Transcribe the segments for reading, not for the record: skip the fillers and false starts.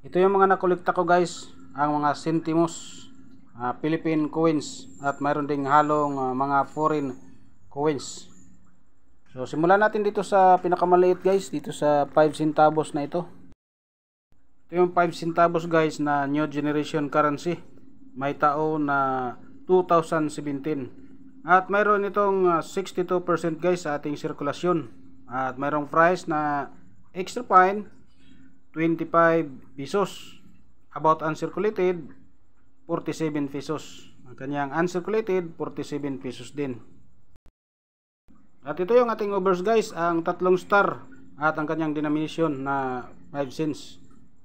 Ito yung mga nakolekta ko guys, ang mga centimos, Philippine coins, at mayroon ding halong mga foreign coins. So simulan natin dito sa pinakamaliit guys, dito sa 5 centavos na ito. Ito yung 5 centavos guys na new generation currency. May taon na 2017. At mayroon itong 62% guys sa ating sirkulasyon. At mayroong price na extra fine 25 pesos. About uncirculated 47 pesos. Ang kanyang uncirculated 47 pesos din. At ito yung ating overs guys, ang tatlong star at ang kanyang denomination na 5 cents.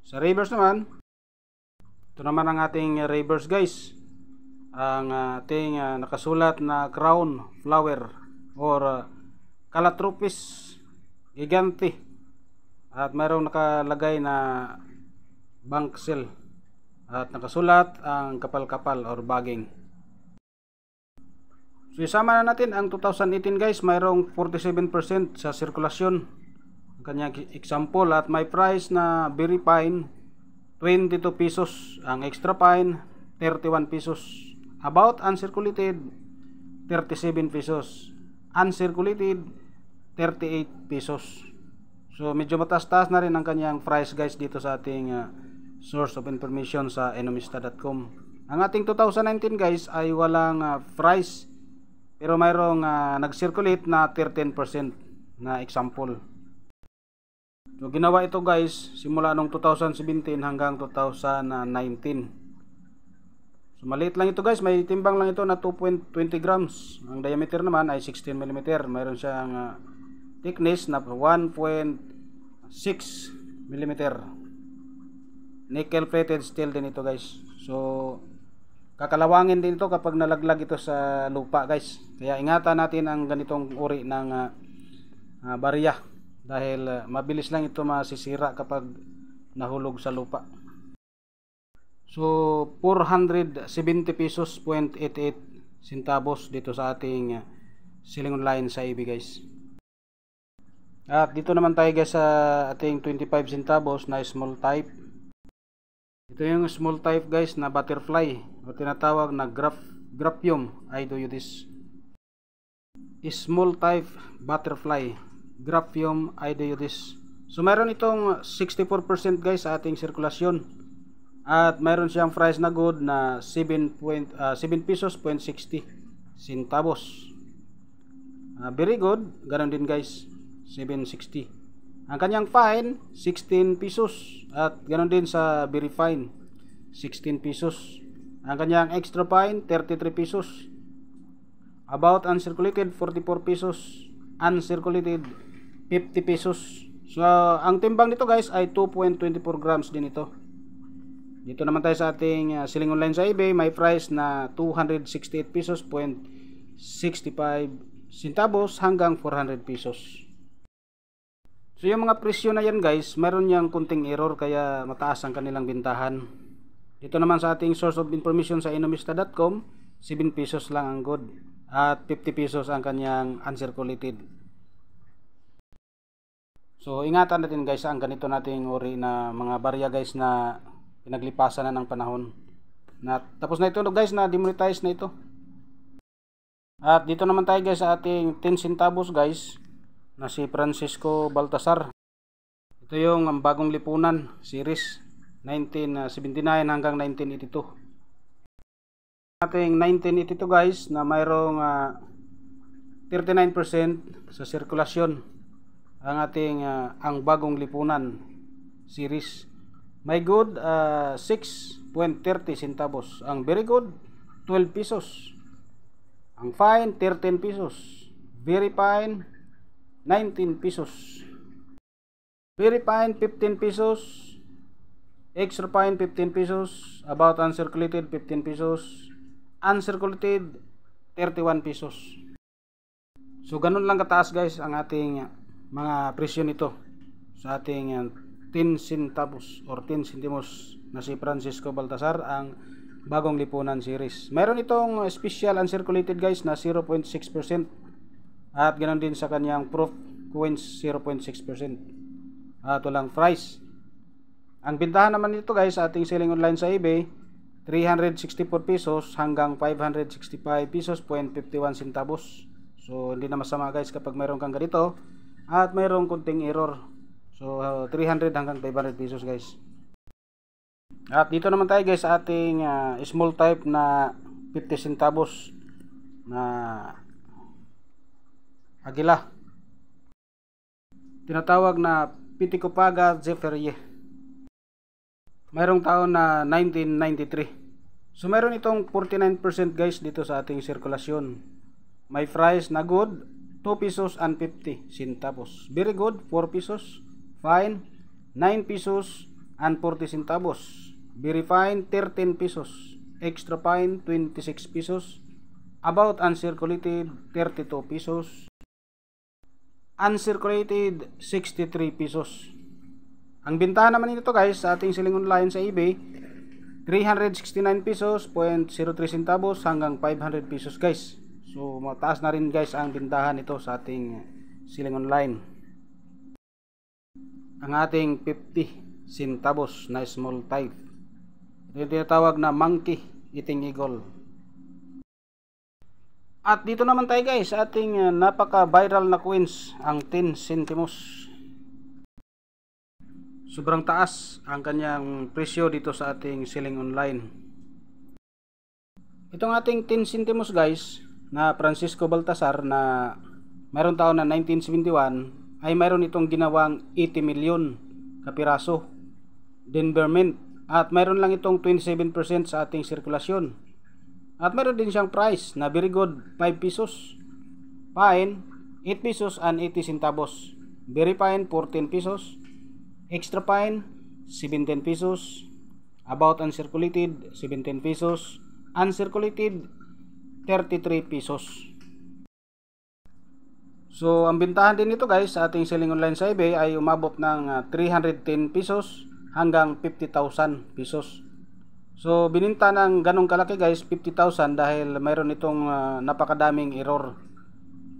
Sa reverse naman, ito naman ang ating reverse guys. Ang ating nakasulat na crown flower or Calotropis gigante. At mayroong nakalagay na bank cell. At nakasulat ang kapal-kapal or bagging. So isama na natin ang 2018 guys, mayroong 47% sa sirkulasyon. Ang kanyang example at may price na very fine 22 pesos. Ang extra fine 31 pesos. About uncirculated 37 pesos. Uncirculated 38 pesos. So medyo mataas-taas na rin ang kanyang price guys dito sa ating source of information sa enomista.com. Ang ating 2019 guys ay walang price, pero mayroong nag-circulate na 13% na example. So ginawa ito guys simula nung 2017 hanggang 2019. So maliit lang ito guys, may timbang lang ito na 2.20 grams. Ang diameter naman ay 16 mm. Mayroon siyang thickness na 1.6 mm. Nickel plated steel din ito guys. So kakalawangin din ito kapag nalaglag ito sa lupa guys. Kaya ingatan natin ang ganitong uri ng barya dahil mabilis lang ito masisira kapag nahulog sa lupa. So 470 pesos 0.88 centavos dito sa ating selling online sa eBay guys. At dito naman tayo guys sa ating 25 centavos na small type. Ito yung small type guys na butterfly o tinatawag na graphium iodoides. Small type butterfly graphium iodoides. So mayroon itong 64% guys sa ating sirkulasyon. At mayroon siyang price na good na 7 pesos 0.60 centavos. Very good, ganoon din guys, 7.60. Ang kanyang fine 16 pesos at ganoon din sa very fine 16 pesos. Ang kanyang extra fine 33 pesos. About uncirculated 44 pesos. Uncirculated 50 pesos. So ang timbang nito guys ay 2.24 grams din ito. Dito naman tayo sa ating selling online sa eBay, may price na 268 pesos 0.65 centavos hanggang 400 pesos. So yung mga presyo na yan guys, meron niyang kunting error kaya mataas ang kanilang bintahan. Dito naman sa ating source of information sa enomista.com, 7 pesos lang ang good at 50 pesos ang kanyang uncirculated. So ingatan natin guys ang ganito nating uri na mga barya guys na pinaglipasan na ng panahon. Tapos na ito guys, na demonetize na ito. At dito naman tayo guys sa ating 10 centavos guys na si Francisco Baltasar. Ito yung bagong lipunan series 1979 hanggang 1982. Ating 1982 guys na mayroong 39% sa sirkulasyon. Ang ating ang bagong lipunan series. May good 6.30 centavos. Ang very good 12 pesos. Ang fine 13 pesos. Very fine 19 pesos. Very fine 15 pesos. Extra fine 15 pesos. About uncirculated 15 pesos. Uncirculated 31 pesos. So ganun lang kataas guys ang ating mga presyo nito sa ating 10 centavos or 10 centimos na si Francisco Baltasar, ang bagong lipunan series. Mayroon itong special uncirculated guys na 0.6%. At ganoon din sa kanyang proof coins 0.6%. At walang price. Ang bintahan naman nito guys sa ating selling online sa eBay, 364 pesos hanggang 565 pesos 51 centavos. So hindi na masama guys kapag mayroon kang ganito at mayroong kunting error. So 300 hanggang 500 pesos guys. At dito naman tayo guys sa ating small type na 50 centavos na agila. Tinatawag na Piticopaga Zephyrie. Mayroong taon na 1993. So mayroon itong 49% guys dito sa ating sirkulasyon. May price na good, 2 pesos and 50 centavos. Very good, 4 pesos. Fine, 9 pesos and 40 centavos. Very fine, 13 pesos. Extra fine, 26 pesos. About uncirculated, 32 pesos. Uncirculated, 63 pesos. Ang bintahan naman nito guys sa ating selling online sa eBay, 369 pesos 0.03 centavos hanggang 500 pesos guys. So mataas na rin guys ang bintahan nito sa ating selling online. Ang ating 50 centavos na small type, ito yung tinatawag na monkey eating eagle. At dito naman tayo guys sa ating napaka viral na coins, ang 10 centimos. Sobrang taas ang kanyang presyo dito sa ating selling online. Itong ating 10 centimos guys na Francisco Baltasar na mayroon taon na 1971 ay mayroon itong ginawang 80 million kapiraso Denver Mint at mayroon lang itong 27% sa ating sirkulasyon. At mayroon din siyang price na very good, 5 pesos. Fine, 8 pesos and 80 centavos. Very fine, 14 pesos. Extra fine, 17 pesos. About uncirculated, 17 pesos. Uncirculated, 33 pesos. So ang bintahan din nito guys sa ating selling online sa eBay ay umabot ng 310 pesos hanggang 50,000 pesos. So bininta ng ganong kalaki guys, 50,000, dahil mayroon itong napakadaming error.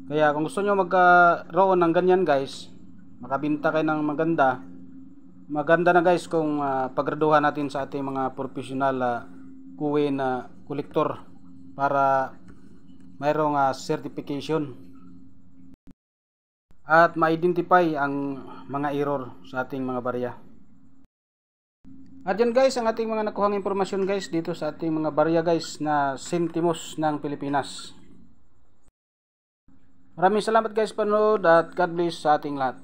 Kaya kung gusto nyo magkaroon ng ganyan guys, makabinta kayo ng maganda na guys kung paggraduhan natin sa ating mga professional kuwe na kolektor para mayroong certification at ma-identify ang mga error sa ating mga barya. At yan guys ang ating mga nakuhang impormasyon guys dito sa ating mga barya guys na sentimos ng Pilipinas. Maraming salamat guys panood at God bless sa ating lahat.